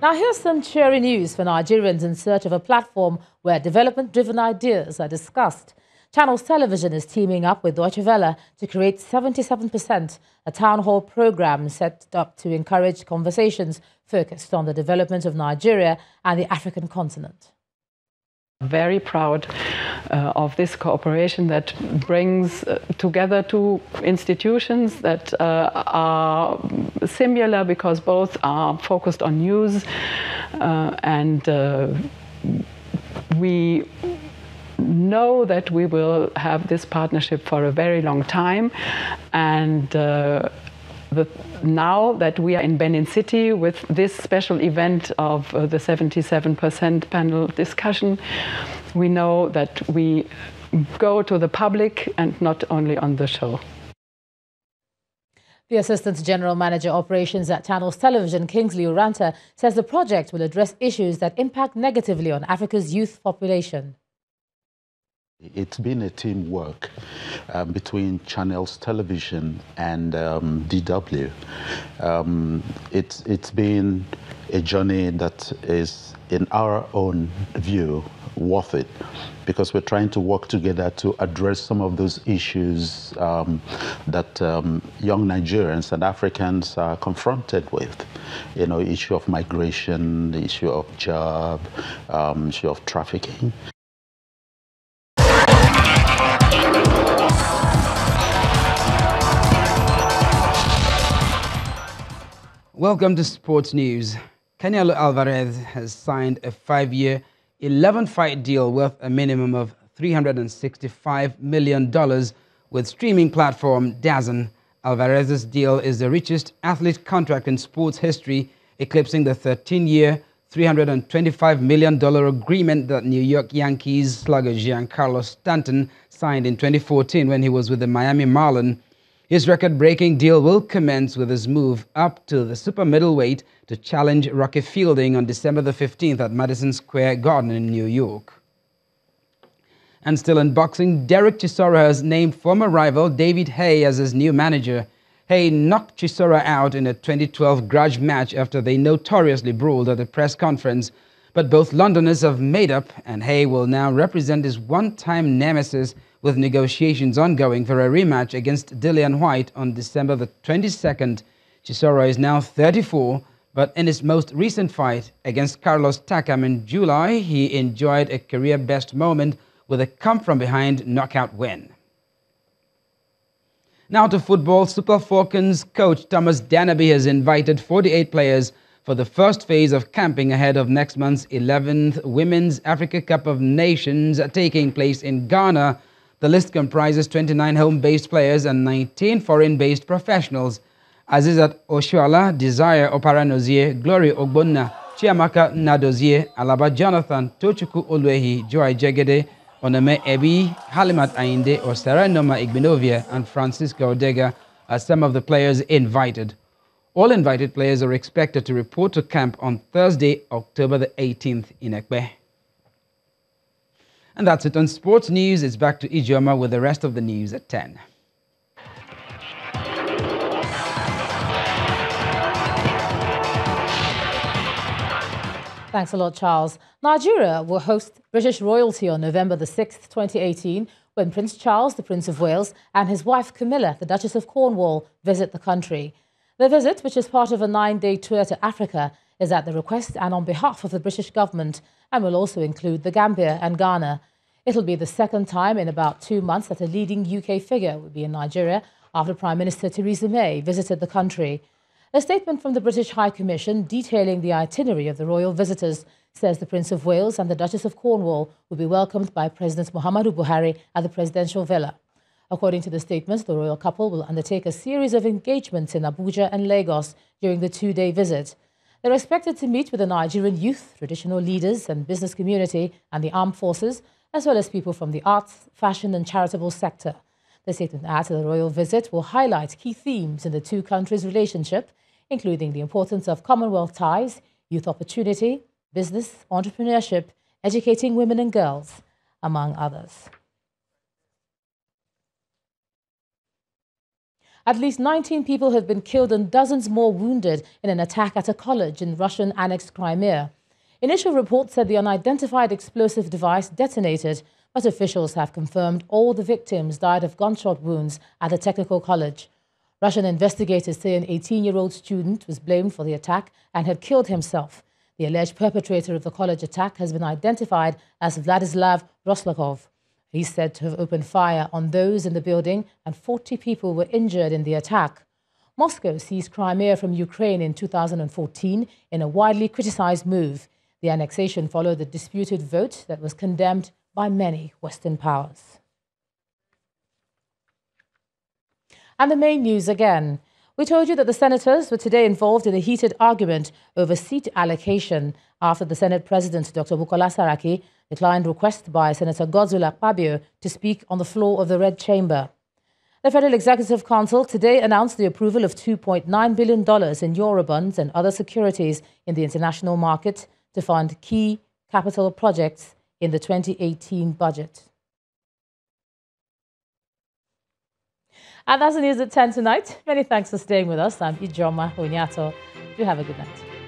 Now here's some cheery news for Nigerians in search of a platform where development-driven ideas are discussed. Channels Television is teaming up with Deutsche Welle to create 77%, a town hall program set up to encourage conversations focused on the development of Nigeria and the African continent. Very proud of this cooperation that brings together two institutions that are similar because both are focused on news and we know that we will have this partnership for a very long time, and now that we are in Benin City with this special event of the 77% panel discussion, we know that we go to the public and not only on the show. The Assistant General Manager Operations at Channels Television, Kingsley Uranta, says the project will address issues that impact negatively on Africa's youth population. It's been a teamwork between Channels Television and DW. It's been a journey that is, in our own view, worth it, because we're trying to work together to address some of those issues that young Nigerians and Africans are confronted with. You know, issue of migration, the issue of job, issue of trafficking. Welcome to Sports News. Canelo Alvarez has signed a 5-year, 11-fight deal worth a minimum of $365 million with streaming platform DAZN. Alvarez's deal is the richest athlete contract in sports history, eclipsing the 13-year, $325 million agreement that New York Yankees slugger Giancarlo Stanton signed in 2014 when he was with the Miami Marlins. His record-breaking deal will commence with his move up to the super middleweight to challenge Rocky Fielding on December the 15th at Madison Square Garden in New York. And still in boxing, Derek Chisora has named former rival David Haye as his new manager. Haye knocked Chisora out in a 2012 grudge match after they notoriously brawled at a press conference. But both Londoners have made up, and Haye will now represent his one-time nemesis, with negotiations ongoing for a rematch against Dillian White on December the 22nd. Chisora is now 34, but in his most recent fight against Carlos Takam in July, he enjoyed a career-best moment with a come-from-behind knockout win. Now to football. Super Falcons coach Thomas Danaby has invited 48 players for the first phase of camping ahead of next month's 11th Women's Africa Cup of Nations taking place in Ghana. The list comprises 29 home-based players and 19 foreign-based professionals. Azizat Oshuala, Desire Oparanozie, Glory Ogbonna, Chiamaka Nadozie, Alaba Jonathan, Tochukwu Olwehi, Joy Jegede, Oneme Ebi, Halimat Ainde, Osara Noma Igbinovia, and Francisco Odega are some of the players invited. All invited players are expected to report to camp on Thursday, October the 18th in Ekpe. And that's it on Sports News. It's back to Ijoma with the rest of the news at 10. Thanks a lot, Charles. Nigeria will host British royalty on November the 6th, 2018, when Prince Charles, the Prince of Wales, and his wife Camilla, the Duchess of Cornwall, visit the country. The visit, which is part of a 9-day tour to Africa, is at the request and on behalf of the British government and will also include the Gambia and Ghana. It'll be the second time in about 2 months that a leading UK figure will be in Nigeria after Prime Minister Theresa May visited the country. A statement from the British High Commission detailing the itinerary of the royal visitors says the Prince of Wales and the Duchess of Cornwall will be welcomed by President Muhammadu Buhari at the presidential villa. According to the statement, the royal couple will undertake a series of engagements in Abuja and Lagos during the 2-day visit. They're expected to meet with the Nigerian youth, traditional leaders and business community and the armed forces, as well as people from the arts, fashion and charitable sector. The statement adds that the royal visit will highlight key themes in the two countries' relationship, including the importance of Commonwealth ties, youth opportunity, business, entrepreneurship, educating women and girls, among others. At least 19 people have been killed and dozens more wounded in an attack at a college in Russian-annexed Crimea. Initial reports said the unidentified explosive device detonated, but officials have confirmed all the victims died of gunshot wounds at the technical college. Russian investigators say an 18-year-old student was blamed for the attack and had killed himself. The alleged perpetrator of the college attack has been identified as Vladislav Roslakov. He's said to have opened fire on those in the building, and 40 people were injured in the attack. Moscow seized Crimea from Ukraine in 2014 in a widely criticized move. The annexation followed a disputed vote that was condemned by many Western powers. And the main news again. We told you that the senators were today involved in a heated argument over seat allocation after the Senate President, Dr. Bukola Saraki, declined request by Senator Godswill Akpabio to speak on the floor of the Red Chamber. The Federal Executive Council today announced the approval of $2.9 billion in Eurobonds and other securities in the international market to fund key capital projects in the 2018 budget. And that's the news at 10 tonight. Many thanks for staying with us. I'm Ijoma Onyato. Do have a good night.